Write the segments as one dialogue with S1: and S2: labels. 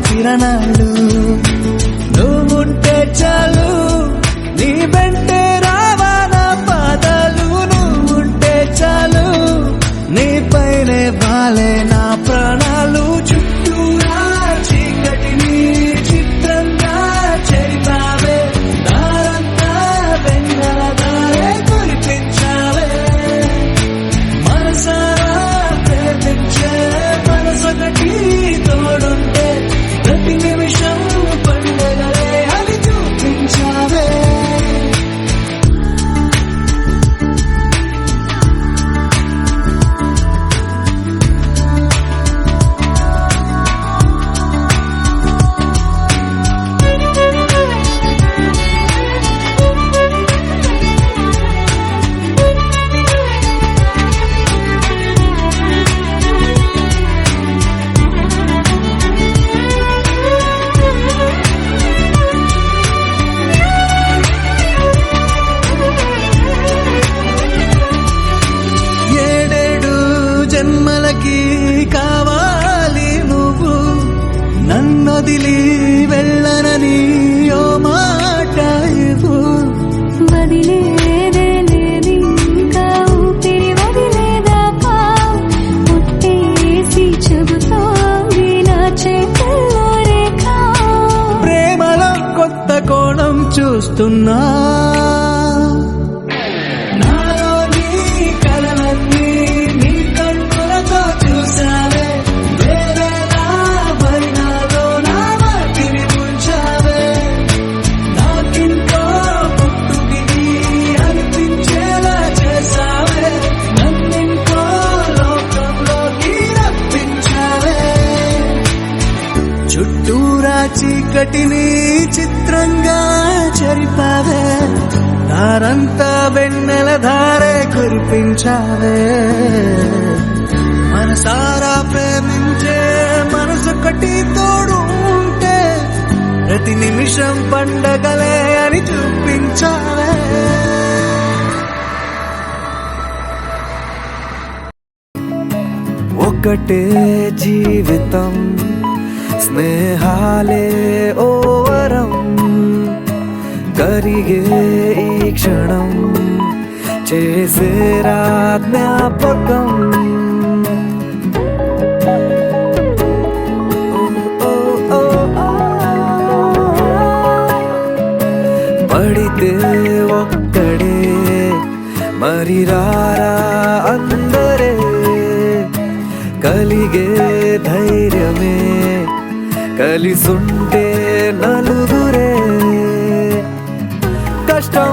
S1: కిరణాలు నువ్వుంటే చాలు నీ వెంటే రావాలా పాదాలు నువ్వుంటే చాలు నీ పైనే వాలే నా ప్రాణాలు చుట్టూరా చీకటిని చిత్రంగా చెరిపావే దారంతా వెన్నెల దారే కురిపించావే మనసారా ప్రేమించే మనసొకటి తోడుంటే ప్రతి నిమిషం పండగలే అని చూపించావే జన్మలకి కావాలి నువ్వు నన్నొదిలి వెళ్ళనని ఓ మాట ఇవ్వు
S2: వదిలేదే లేదింకా ఊపిరి వదిలేదాకా ముట్టేసి చెబుతోంది నా చేతుల్లో రేఖ
S1: ప్రేమలో కొత్త కోణం చూస్తున్నా చుట్టూరా చీకటిని చిత్రంగా చెరిపావే దారంతా వెన్నెల ధారే కురిపించావే మనసారా ప్రేమించే మనసొకటి తోడు ఉంటే ప్రతి నిమిషం పండగలే అని చూపించావే ఒకటే జీవితం స్నేహాలే ఓ వరం కరిగే ఈ క్షణం చేసేరా జ్ఞాపకం పడితే ఒక్కడే మరి రారా అందరే కలిగే ధైర్యమే కలిసుంటే నలుగురే కష్టం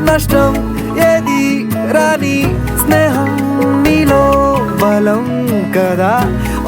S1: నష్టం ఏది రాని స్నేహం నీలో బలం కదా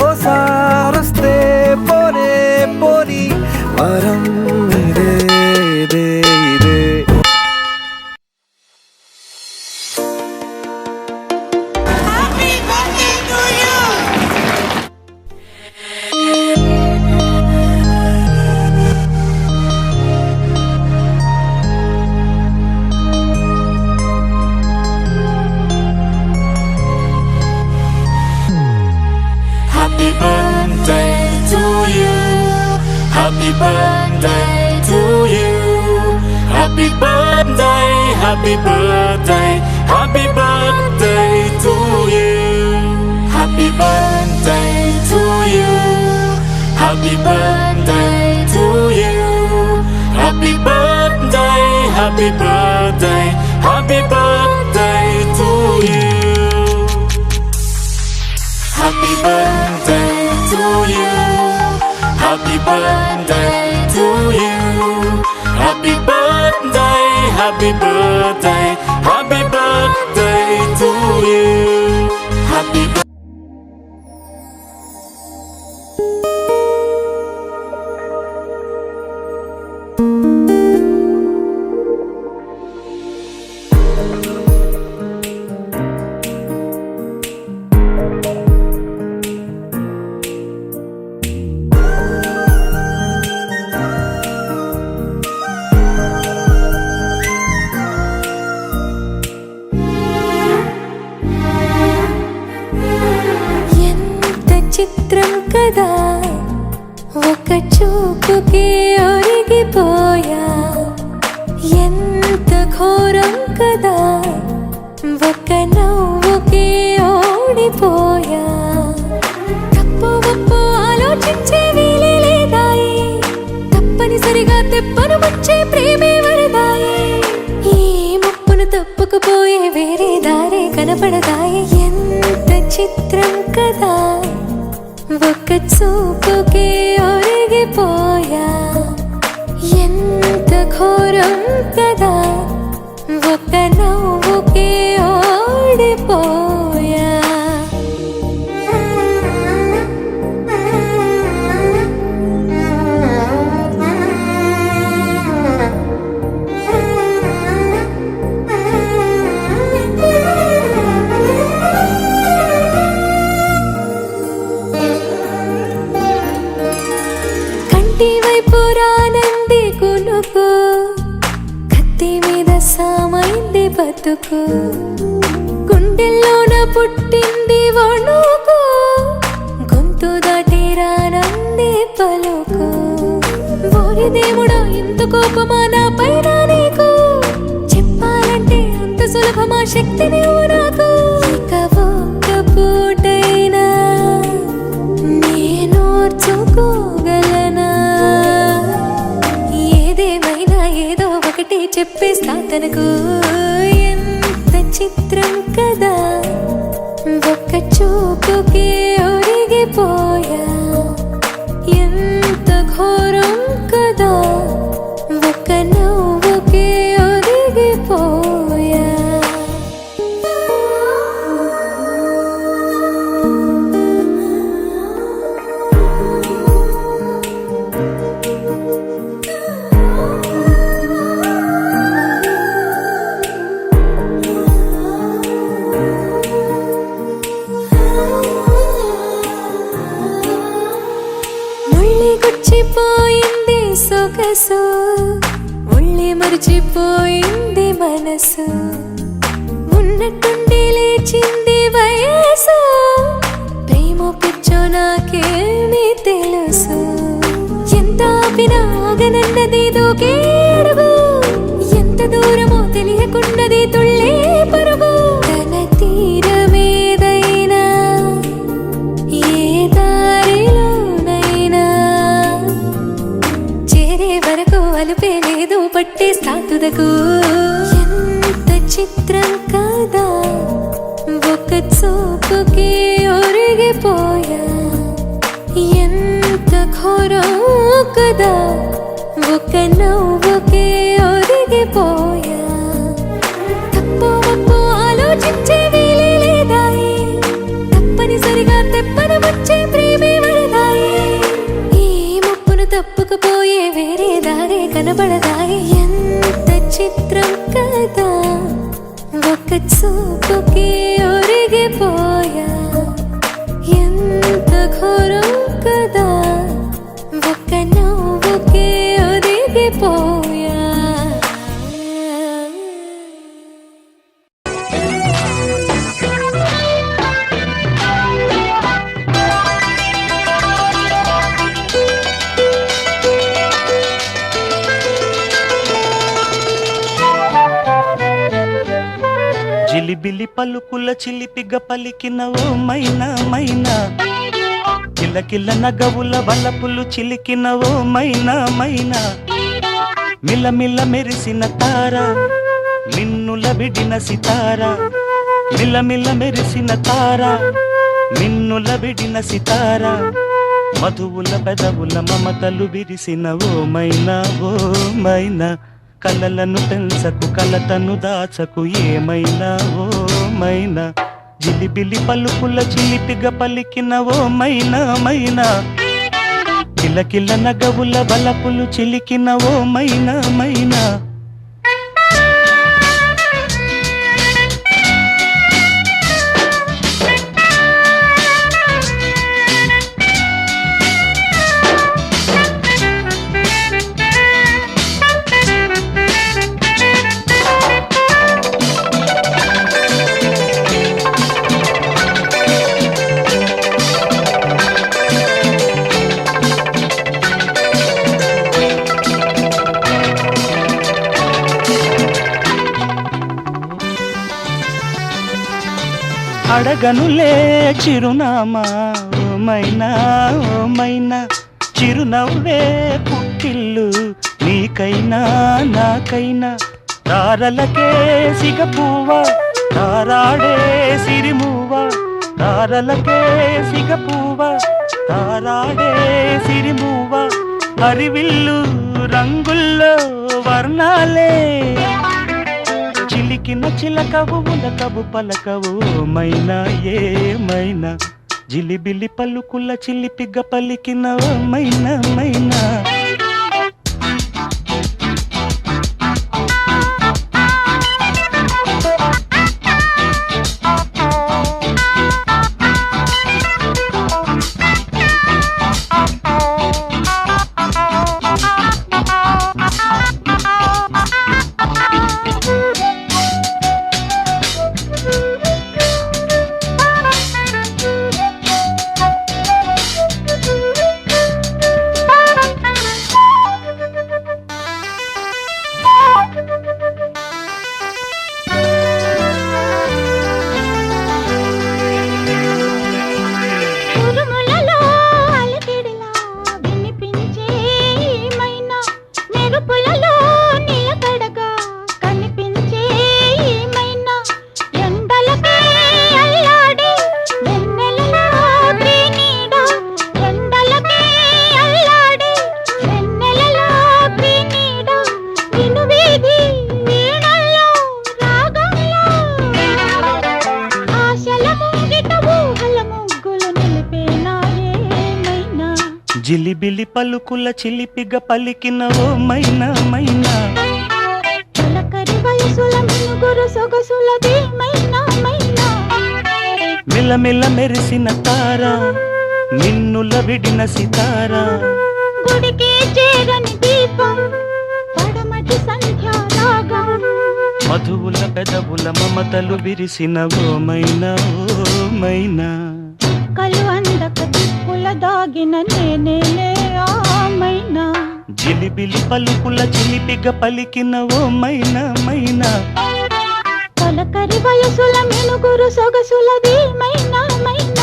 S1: ఓసారొస్తే పోనే పోని వరం ఇదే ఇదే ఇదే
S3: Happy birthday! Happy birthday to you. Happy birthday, happy birthday, happy birthday to you. Happy birthday to you. Happy birthday to you. Happy birthday, happy birthday, happy birthday to you. Happy birthday to you. Happy birthday to you. Happy birthday, happy birthday, happy birthday to you. Happy birthday.
S2: చిత్రం కదా ఒక చూపుకి ఒరిగిపోయా ఎంత ఘోరం కదా ఒక నవ్వుకి ఓడిపోయా తప్పు ఒప్పు ఆలోచించే వీలే లేదాయి తప్పనిసరిగా తెప్పను వచ్చే ప్రేమే వరదాయి ఈ ముప్పును తప్పుకుపోయే వేరే దారే కనపడదాయి ఎంత చిత్రం కదా ఒక చూపుకి ఒరిగిపోయా ఎంత ఘోరం కదా ఒక నవ్వుకి ఓడిపోయా వైపురానంది కునుకు కత్తి మీద సామైంది బతుకు గుండెల్లోన పుట్టింది వణుకు గొంతు దాటి రానంది పలుకు ఓరి దేవుడా ఇంత కోపమా నా పైన నీకు చెప్పాలంటే అంత సులభమా శక్తి నీవు నాకు ఇక ఒక్క పూటైనా నేనోర్చుకోగలనా ఏదేమైనా ఏదో ఒకటి చెప్పేస్తా తనకు ఎంత చిత్రం కదా ఒక్క చూపుకి ఒరిగిపోయా ఎంత ఘోరం కదా ఒక్క నవ్వుకి ఒరిగిపోయా గుచ్చిపోయింది సొగసు ఒళ్ళి మరిచిపోయింది మనసు ఉన్నట్టుండి లేచింది వయసు ప్రేమ పిచ్చో నాకేమి తెలుసు ఎంత ఆపినా ఆగనన్నది దూకే అడుగు ఎంత దూరమో తెలియకున్నది తుళ్ళే పరుగు తన తీరమేదైనా ఏ దారిలోనైనా చేరే వరకు అలుపే లేదు పట్టేస్తా తుదకు ఎంత చిత్రం కదా ఒక చూపుకి ఒరిగిపోయా ఎంత ఘోరం కదా ఒక నవ్వుకి ఒరిగిపోయా తప్పు ఒప్పు ఆలోచించే వీలే లేదాయి తప్పనిసరిగా తెప్పను వచ్చే ప్రేమే వరదాయి ఈ ముప్పును తప్పుకుపోయే వేరే దారే కనబడదాయి ఎంత చిత్రం కదా ఒక చూపుకి ఒరిగిపోయా ఎంత ఘోరం కదా ఒక నవ్వుకి ఒరిగిపోయా
S4: పలుకుల చిలిపిగ పలికిన ఓ మైనా మైనా కిలకిల నగవుల వలపులు చిలికిన ఓ మైనా మైనా మిలమిల మెరిసిన తార మిన్నుల విడిన సితార మిలమిల మెరిసిన తార మిన్నుల విడిన సితార మధువుల పెదవుల మమతలు విరిసిన ఓ మైనా కలలను పెంచకు కలతను దాచకు ఏమైనా ఓ మైనా జిలిబిలి పలుకుల చిలిపిగ పలికిన ఓ మైనా మైనా కిలకిల నగవుల బలపులు చిలికిన ఓ మైనా మైనా అడగనులే చిరునామా ఓ మైనా చిరునవ్వే పుట్టిల్లు నీకైనా నాకైనా తారలకే సిగపువ్వ తారాడే సిరిమువ్వ తారలకే సిగపువ్వ తారాడే సిరిమువ్వ హరివిల్లు రంగుల్లో వర్ణాలే చిలికిన చిలకవు ఉలకవు పలకవు మైనా ఏమైనా జిలిబిలి పలుకుల చిలిపిగ పలికిన మైనా మైనా జిలిబిలి పలుకుల చిలిపిగ పలికిన ఓ మైనా మైనా
S2: చిలకరి వయసుల మినుగురు సొగసులది మైనా మైనా
S4: మిలమిల మెరిసిన తార మిన్నుల విడిన సితార
S2: గుడికి చేరని దీపం పడమటి సంధ్యా రాగం
S4: మధువుల పెదవుల మమతలు విరిసిన ఓ మైనా
S2: కలు అందక దిక్కుల దాగిన నేనేలే ఆ మైనా
S4: జిలిబిలి పలుకుల చిలిపిగ పలికిన ఓ మైనా
S2: తొలకరి వయసుల మినుగురు సొగసులది మైనా మైనా